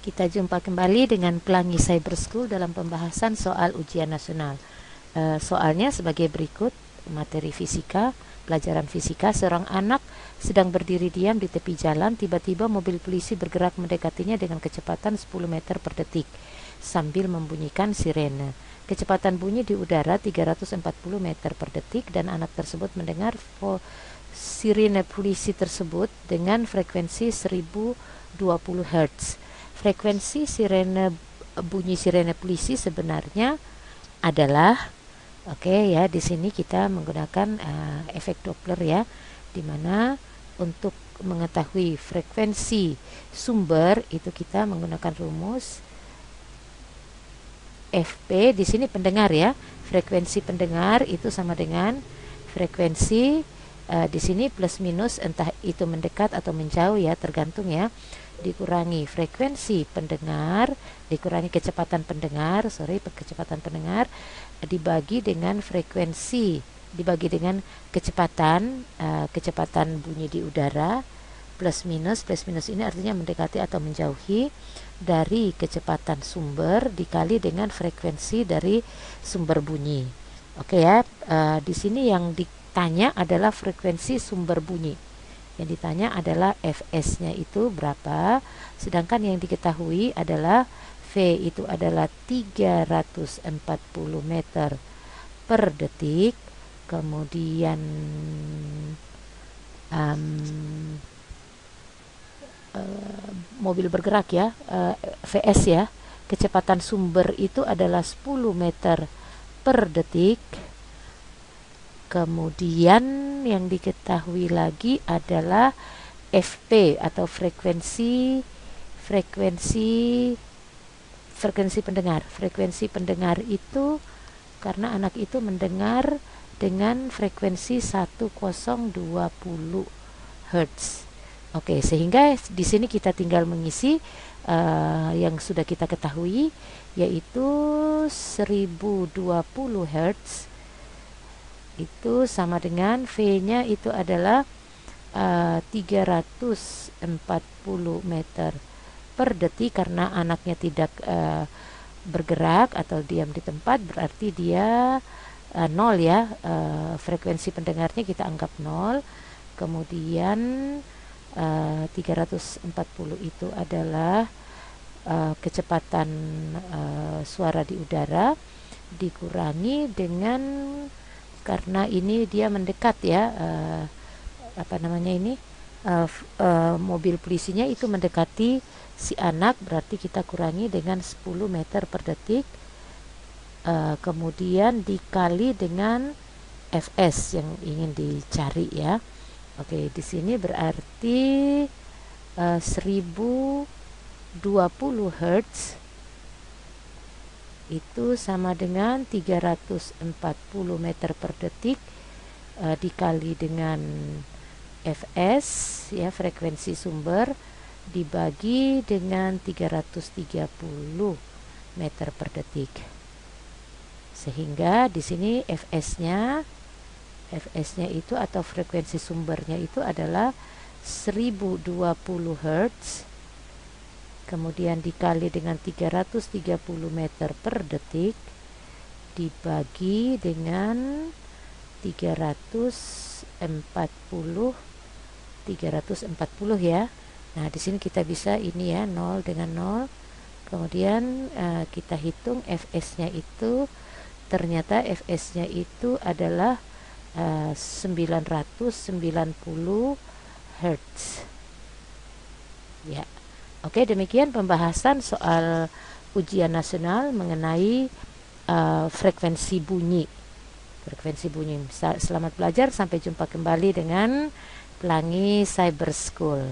Kita jumpa kembali dengan Pelangi Cyber School dalam pembahasan soal ujian nasional. Soalnya sebagai berikut, materi fisika, pelajaran fisika. Seorang anak sedang berdiri diam di tepi jalan, tiba-tiba mobil polisi bergerak mendekatinya dengan kecepatan 10 meter per detik sambil membunyikan sirene. Kecepatan bunyi di udara 340 meter per detik dan anak tersebut mendengar sirene polisi tersebut dengan frekuensi 1020 Hz. Frekuensi bunyi sirene polisi sebenarnya adalah ya, di sini kita menggunakan efek Doppler ya, di mana untuk mengetahui frekuensi sumber itu kita menggunakan rumus FP. Di sini pendengar ya. Frekuensi pendengar itu sama dengan frekuensi di sini plus minus, entah itu mendekat atau menjauh ya, tergantung ya, dikurangi frekuensi pendengar dikurangi kecepatan pendengar dibagi dengan kecepatan bunyi di udara, plus minus ini artinya mendekati atau menjauhi dari kecepatan sumber dikali dengan frekuensi dari sumber bunyi. Oke ya, di sini yang ditanya adalah frekuensi sumber bunyi. Yang ditanya adalah Fs-nya itu berapa, sedangkan yang diketahui adalah V itu adalah 340 meter per detik, kemudian mobil bergerak ya, Vs ya, kecepatan sumber itu adalah 10 meter per detik. Kemudian yang diketahui lagi adalah Fp atau frekuensi pendengar. Frekuensi pendengar itu karena anak itu mendengar dengan frekuensi 1020 Hz. Oke, sehingga di sini kita tinggal mengisi yang sudah kita ketahui, yaitu 1020 Hz itu sama dengan V-nya itu adalah 340 meter per detik. Karena anaknya tidak bergerak atau diam di tempat, berarti dia 0 ya, frekuensi pendengarnya kita anggap 0. Kemudian 340 itu adalah kecepatan suara di udara dikurangi dengan, karena ini dia mendekat ya, mobil polisinya itu mendekati si anak, berarti kita kurangi dengan 10 meter per detik, kemudian dikali dengan Fs yang ingin dicari ya. Oke, di sini berarti 1020 Hz itu sama dengan 340 meter per detik dikali dengan Fs ya, frekuensi sumber, dibagi dengan 330 meter per detik. Sehingga di sini Fs-nya itu atau frekuensi sumbernya itu adalah 1020 Hz, kemudian dikali dengan 330 meter per detik dibagi dengan 340 ya. Nah, di sini kita bisa ini ya, 0 dengan 0. Kemudian kita hitung Fs-nya itu, ternyata Fs-nya itu adalah 990 Hz. Ya. Oke, demikian pembahasan soal ujian nasional mengenai frekuensi bunyi. Selamat belajar, sampai jumpa kembali dengan Pelangi Cyber School.